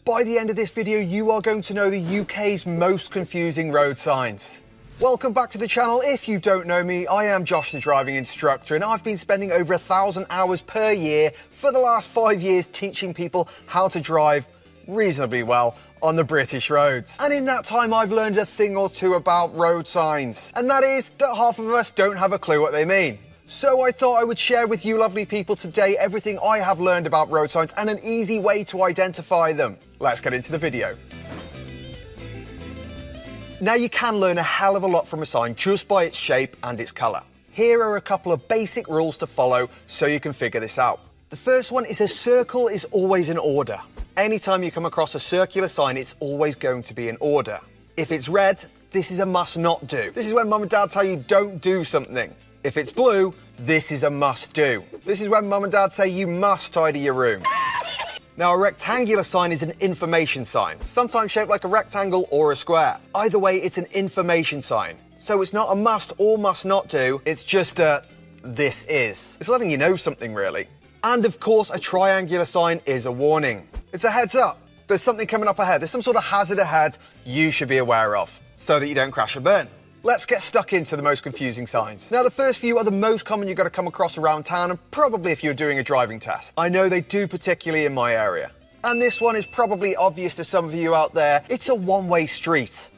By the end of this video, you are going to know the UK's most confusing road signs. Welcome back to the channel. If you don't know me, I am Josh the driving instructor, and I've been spending over 1,000 hours per year for the last 5 years teaching people how to drive reasonably well on the British roads. And in that time, I've learned a thing or two about road signs, and that is that half of us don't have a clue what they mean. So I thought I would share with you lovely people today everything I have learned about road signs and an easy way to identify them. Let's get into the video. Now, you can learn a hell of a lot from a sign just by its shape and its colour. Here are a couple of basic rules to follow so you can figure this out. The first one is a circle is always in order. Anytime you come across a circular sign, it's always going to be in order. If it's red, this is a must not do. This is when mum and dad tell you don't do something. If it's blue, this is a must do. This is when mum and dad say you must tidy your room. Now, a rectangular sign is an information sign, sometimes shaped like a rectangle or a square. Either way, it's an information sign. So it's not a must or must not do, it's just a this is. It's letting you know something, really. And of course, a triangular sign is a warning. It's a heads up. There's something coming up ahead. There's some sort of hazard ahead you should be aware of so that you don't crash and burn. Let's get stuck into the most confusing signs. Now, the first few are the most common you're going to come across around town, and probably if you're doing a driving test. I know they do, particularly in my area. And this one is probably obvious to some of you out there. It's a one-way street.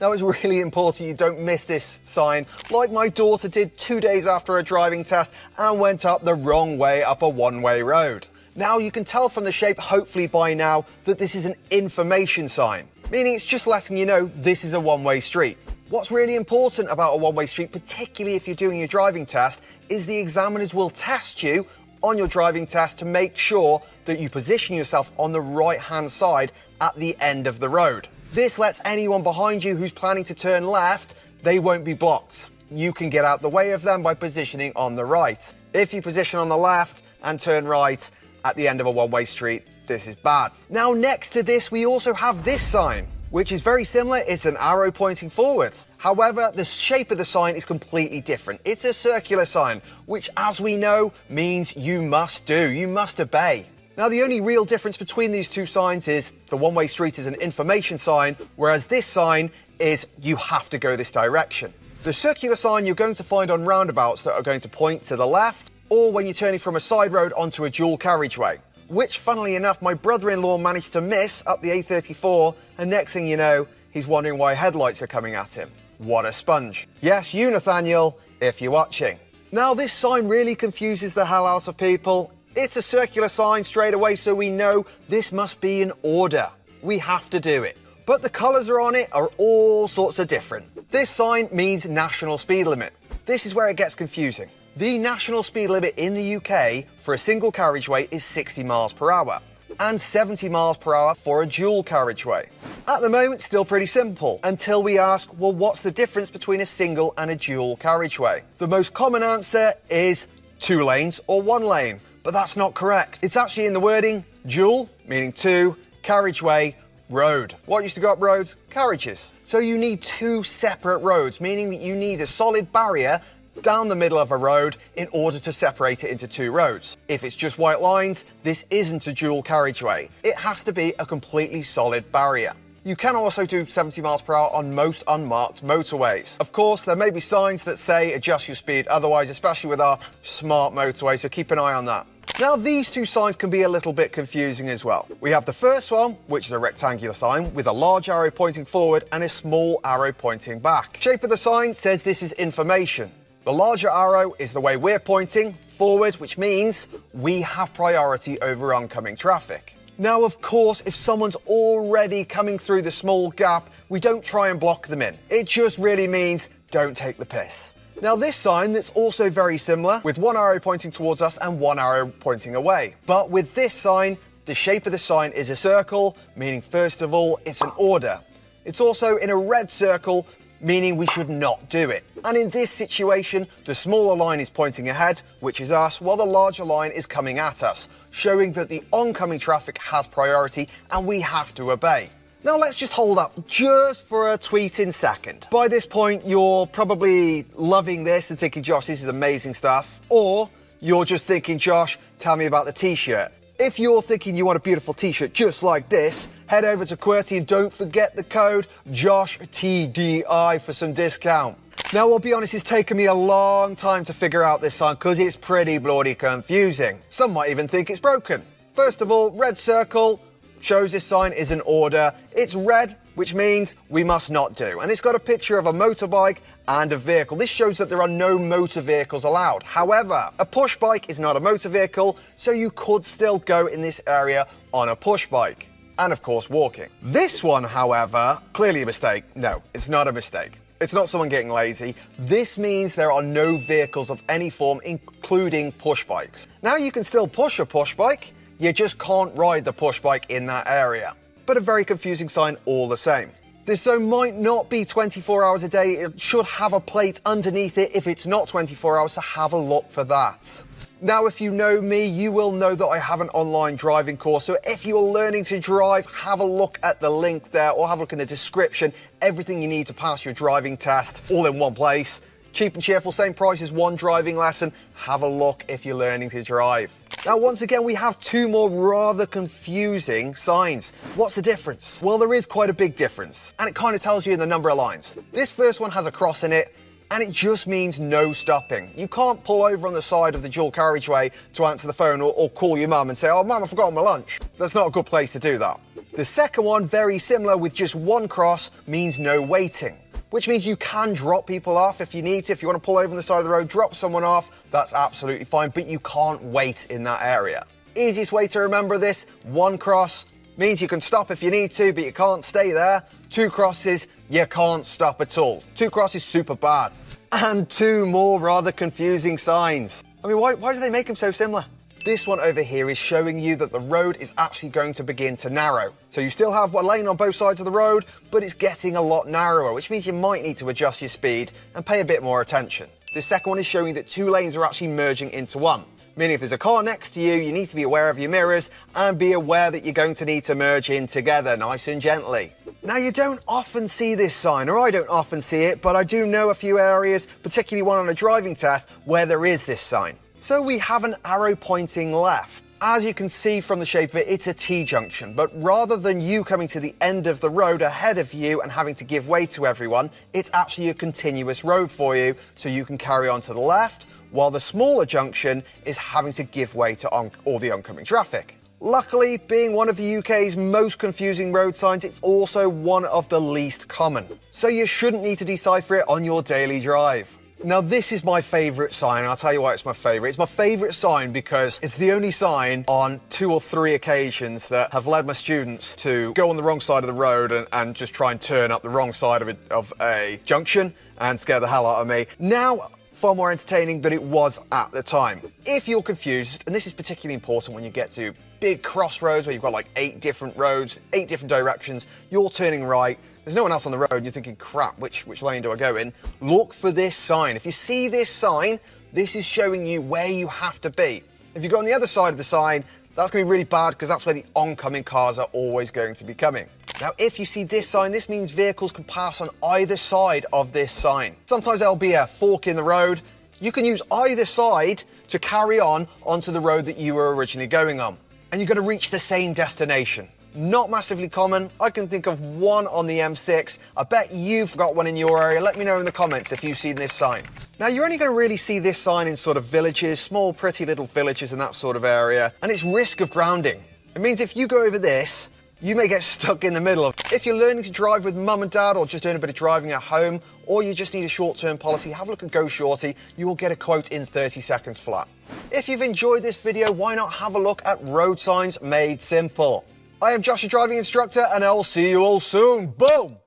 Now, it's really important you don't miss this sign, like my daughter did 2 days after a driving test and went up the wrong way up a one-way road. Now, you can tell from the shape, hopefully by now, that this is an information sign, meaning it's just letting you know this is a one-way street. What's really important about a one-way street, particularly if you're doing your driving test, is the examiners will test you on your driving test to make sure that you position yourself on the right-hand side at the end of the road. This lets anyone behind you who's planning to turn left, they won't be blocked. You can get out the way of them by positioning on the right. If you position on the left and turn right at the end of a one-way street, this is bad. Now, next to this, we also have this sign, which is very similar. It's an arrow pointing forward. However, the shape of the sign is completely different. It's a circular sign, which, as we know, means you must do, you must obey. Now, the only real difference between these two signs is the one-way street is an information sign, whereas this sign is you have to go this direction. The circular sign you're going to find on roundabouts that are going to point to the left, or when you're turning from a side road onto a dual carriageway, which, funnily enough, my brother-in-law managed to miss up the A34, and next thing you know, he's wondering why headlights are coming at him. What a sponge. Yes, you, Nathaniel, if you're watching. Now, this sign really confuses the hell out of people. It's a circular sign straight away, so we know this must be in order. We have to do it. But the colours on it are all sorts of different. This sign means national speed limit. This is where it gets confusing. The national speed limit in the UK for a single carriageway is 60 miles per hour and 70 miles per hour for a dual carriageway. At the moment, still pretty simple, until we ask, well, what's the difference between a single and a dual carriageway? The most common answer is 2 lanes or 1 lane, but that's not correct. It's actually in the wording dual, meaning 2, carriageway, road. What used to go up roads? Carriages. So you need 2 separate roads, meaning that you need a solid barrier down the middle of a road in order to separate it into 2 roads. If it's just white lines, this isn't a dual carriageway. It has to be a completely solid barrier. You can also do 70 miles per hour on most unmarked motorways. Of course, there may be signs that say adjust your speed otherwise, especially with our smart motorway, so keep an eye on that. Now, these 2 signs can be a little bit confusing as well. We have the first one, which is a rectangular sign with a large arrow pointing forward and a small arrow pointing back. Shape of the sign says this is information. The larger arrow is the way we're pointing, forward, which means we have priority over oncoming traffic. Now, of course, if someone's already coming through the small gap, we don't try and block them in. It just really means don't take the piss. Now, this sign that's also very similar, with 1 arrow pointing towards us and 1 arrow pointing away. But with this sign, the shape of the sign is a circle, meaning first of all, it's an order. It's also in a red circle, meaning we should not do it. And in this situation, the smaller line is pointing ahead, which is us, while the larger line is coming at us, showing that the oncoming traffic has priority and we have to obey. Now, let's just hold up just for a tweeting second. By this point, you're probably loving this and thinking, Josh, this is amazing stuff. Or you're just thinking, Josh, tell me about the t-shirt. If you're thinking you want a beautiful t-shirt just like this, head over to QWERTY and don't forget the code JOSHTDI for some discount. Now, I'll be honest, it's taken me a long time to figure out this sign because it's pretty bloody confusing. Some might even think it's broken. First of all, red circle shows this sign is in order. It's red, which means we must not do. And it's got a picture of a motorbike and a vehicle. This shows that there are no motor vehicles allowed. However, a push bike is not a motor vehicle, so you could still go in this area on a push bike. And of course, walking. This one, however, clearly a mistake. No, it's not a mistake. It's not someone getting lazy. This means there are no vehicles of any form, including push bikes. Now, you can still push a push bike, you just can't ride the push bike in that area. But a very confusing sign all the same. This zone might not be 24 hours a day. It should have a plate underneath it if it's not 24 hours, so have a look for that. Now, if you know me, you will know that I have an online driving course. So if you're learning to drive, have a look at the link there or have a look in the description. Everything you need to pass your driving test all in one place. Cheap and cheerful, same price as one driving lesson. Have a look if you're learning to drive. Now, once again, we have two more rather confusing signs. What's the difference? Well, there is quite a big difference, and it kind of tells you in the number of lines. This first one has a cross in it, and it just means no stopping. You can't pull over on the side of the dual carriageway to answer the phone or call your mum and say, "Oh, mum, I forgot my lunch." That's not a good place to do that. The second one, very similar with just one cross, means no waiting, which means you can drop people off if you need to. If you want to pull over on the side of the road, drop someone off, that's absolutely fine, but you can't wait in that area. Easiest way to remember this, one cross means you can stop if you need to, but you can't stay there. Two crosses, you can't stop at all. Two crosses, super bad. And two more rather confusing signs. I mean, why do they make them so similar? This one over here is showing you that the road is actually going to begin to narrow. So you still have one lane on both sides of the road, but it's getting a lot narrower, which means you might need to adjust your speed and pay a bit more attention. The second one is showing that two lanes are actually merging into one. Meaning if there's a car next to you, you need to be aware of your mirrors and be aware that you're going to need to merge in together nice and gently. Now, you don't often see this sign, or I don't often see it, but I do know a few areas, particularly one on a driving test, where there is this sign. So we have an arrow pointing left. As you can see from the shape of it, it's a T-junction, but rather than you coming to the end of the road ahead of you and having to give way to everyone, it's actually a continuous road for you, so you can carry on to the left, while the smaller junction is having to give way to all the oncoming traffic. Luckily, being one of the UK's most confusing road signs, it's also one of the least common, so you shouldn't need to decipher it on your daily drive. Now, this is my favourite sign, and I'll tell you why it's my favourite. It's my favourite sign because it's the only sign on 2 or 3 occasions that have led my students to go on the wrong side of the road and just try and turn up the wrong side of a junction and scare the hell out of me. Now, far more entertaining than it was at the time. If you're confused, and this is particularly important when you get to big crossroads where you've got like 8 different roads, 8 different directions, you're turning right, there's no one else on the road, and you're thinking, crap, which lane do I go in? Look for this sign. If you see this sign, this is showing you where you have to be. If you go on the other side of the sign, that's going to be really bad because that's where the oncoming cars are always going to be coming. Now, if you see this sign, this means vehicles can pass on either side of this sign. Sometimes there'll be a fork in the road. You can use either side to carry on onto the road that you were originally going on. And you're going to reach the same destination. Not massively common. I can think of one on the M6. I bet you've got one in your area. Let me know in the comments if you've seen this sign. Now, you're only going to really see this sign in sort of villages, small, pretty little villages in that sort of area, and it's risk of grounding. It means if you go over this, you may get stuck in the middle of it. If you're learning to drive with mum and dad or just doing a bit of driving at home, or you just need a short-term policy, have a look at Go Shorty. You will get a quote in 30 seconds flat. If you've enjoyed this video, why not have a look at road signs made simple? I am Josh, your driving instructor, and I'll see you all soon. Boom!